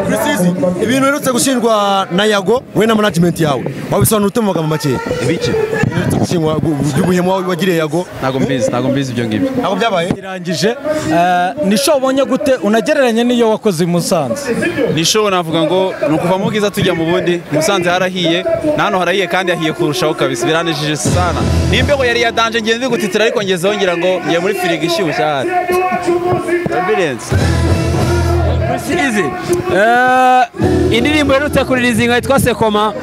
Precision ibintu birutse gushindwa na Yago we na management yawe wabisobanura ute mu magambo make ibiki gushingwa by'ubuhemu wagiriye Yago ntago mbizi ibyo ngibyo ntabwo byabaye irangije ni show ubonye gute unagereranye niyo wakoze i Musanze ni show navuga ngo nukuva mu bwiza tujya mu bundi Musanze harahiye nano harahiye kandi yahiye kurushaho kabisa biranejije sana nimbeho yari ya danger ngenzi gutitira ariko ngezeho ngira ngo ngiye muri firigo ishyushye hano ambulance indirimbo yerutse kuririzinga yitwa Sekoma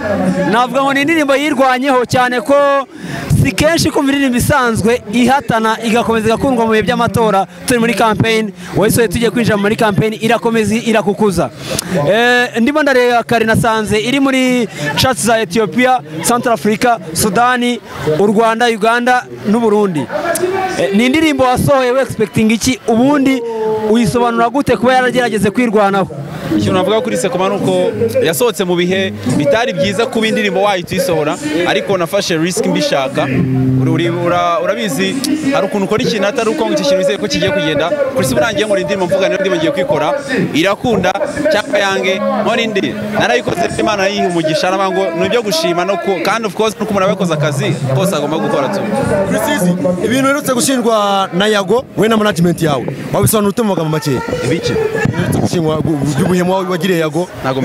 navuga ngo ni indirimbo yirwanyeho cyane ko si kenshi kumva indirimbo isanzwe ihatana igakomeza igakundwa mu bihe by'amatora turi muri campaign wese tujye kwinjira muri campaign irakomeza irakukuza ndimo ndareba kare nasanze iri muri charts za Ethiopia, Central Africa, Sudani, u Rwanda, Uganda n'u Burundi. Ni indirimbo wasohoye we expecting iki ubundi uyisobanura gute kuba yaragerageze kwirwanaho? Ikintu navuga kuri Sekoma nuko yasohotse mu bihe bitari byiza kuba indirimbo wayituyisohora ariko nafashe risk mbishaka urabizi hari ukuntu ukora ikintu atari uko iki kintu bizeye ko kigiye kugenda kuri siburangiye ngo indirimbo mvuga n'indi ngiye kwikora irakunda cyangwa yange nkorindi narayikoze Imana yiha umugisha nabango nibyo gushima no kandi of course nuko umuntu abakoze akazi kose agomba gukora tu. Precision ibintu birutse gushindwa na Yago we na management yawe wabisobanura ute mu magambo make ibiki gushingwa by'ubuhemu wagiriye Yago ntago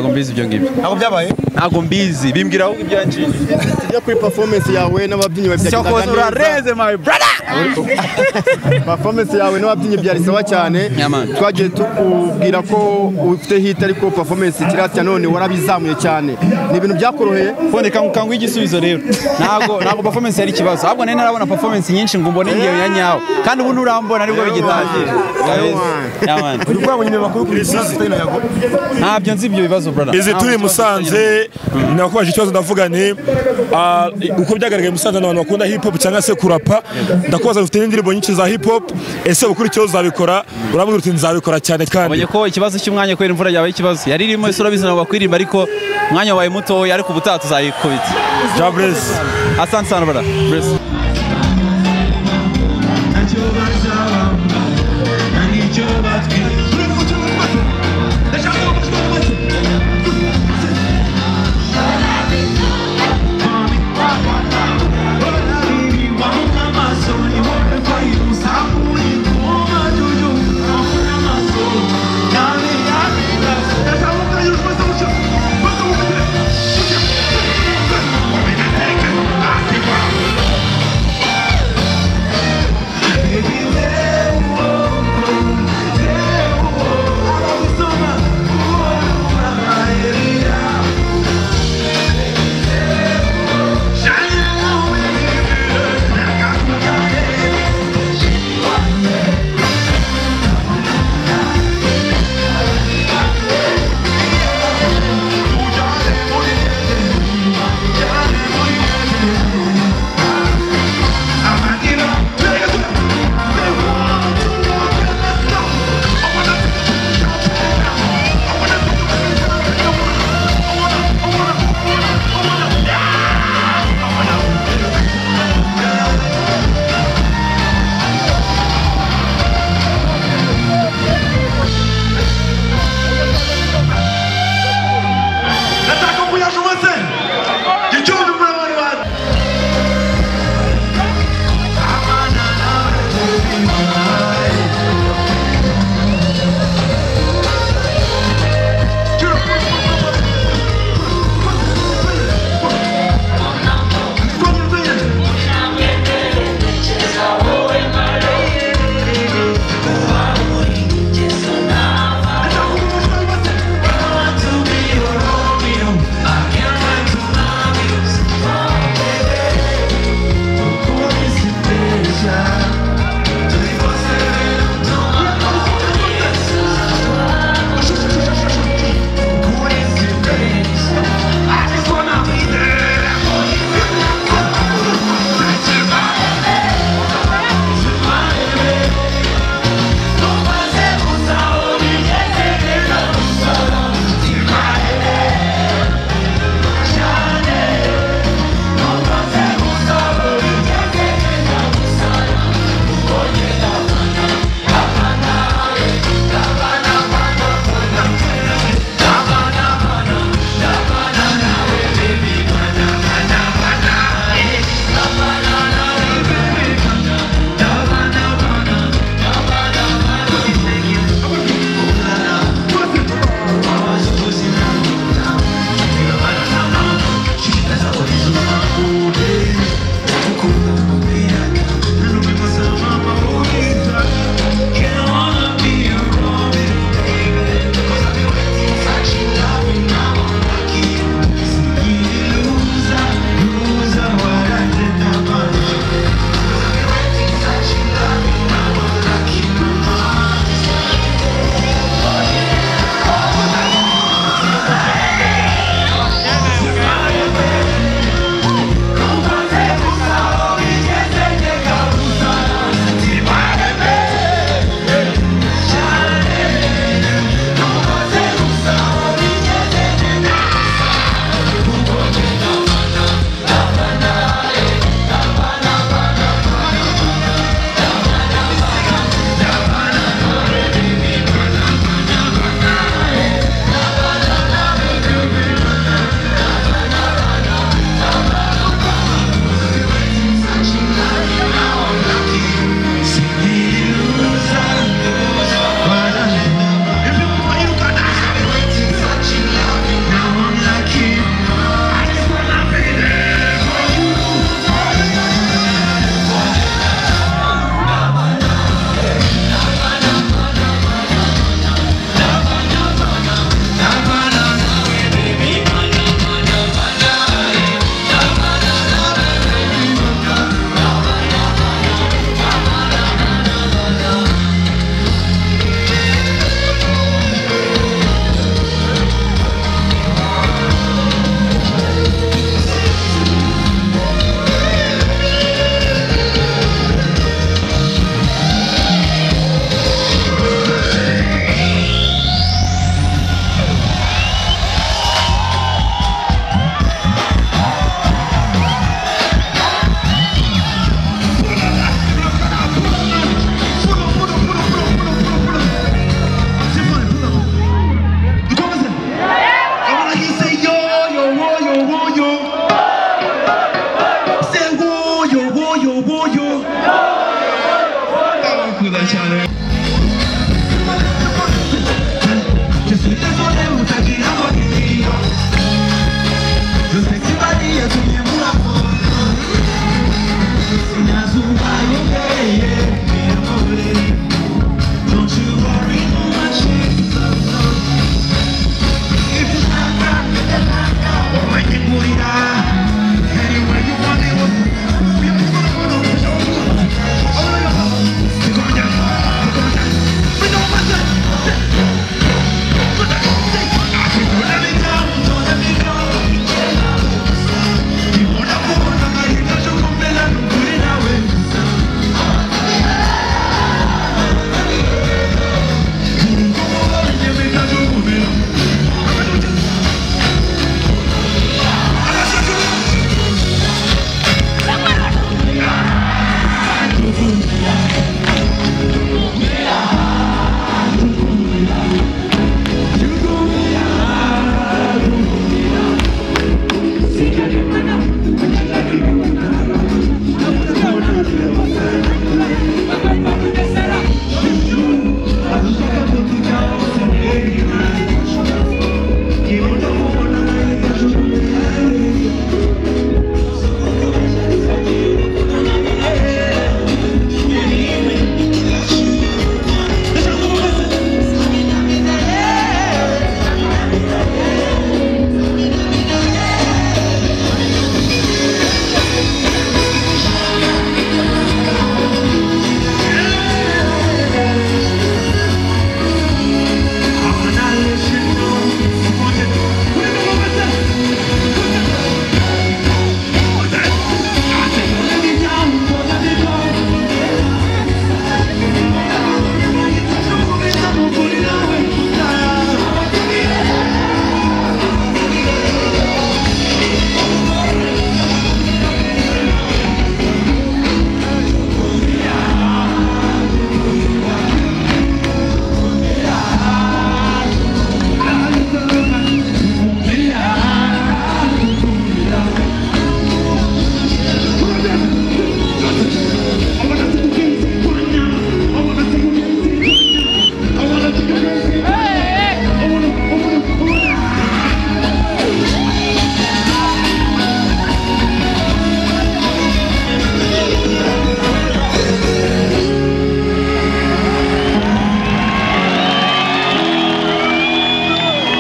mbizi ibyo ngibyo ntabwo byabaye ntago mbizi bimbwira aho ibyo yanjye tujya kuri performance yawe n'ababyinnyi byagendaga neza reze my brother performance yawe n'ababyinnyi byarisawa cyane twagiye tukubwira ko ufite hit ariko performance kirati none warabizamuye cyane ni ibintu byakoroheye boneka nkangwa igisubizo rero ntago performance yari kibazo ahubwo nene narabona performance nyinshi ngo mbone ngiye yanyaho kandi ubu nurambona nibwo bigitangira urwa ngo nyine bakuru kuri Precision na Yago ntabyo nzi ibyo bibazo brother izi turi Musanze nakwaje ikibazo ndavuga ni uko byagaragaye Musanze n'abantu bakunda hip hop cyangwa se kurapa ndakubaza ufite indirimbo nyinshi za hip hop ese ukuri cyo uzabikora urabwira uti nzabikora cyane kandi abonye ko ikibazo cy'umwanya kwera imvura yabaye ikibazo yari irimo isura bizana bakwirimba ariko umwanya wabaye muto ariko ubutaha tuzayikubita Jabrez asante sana brother.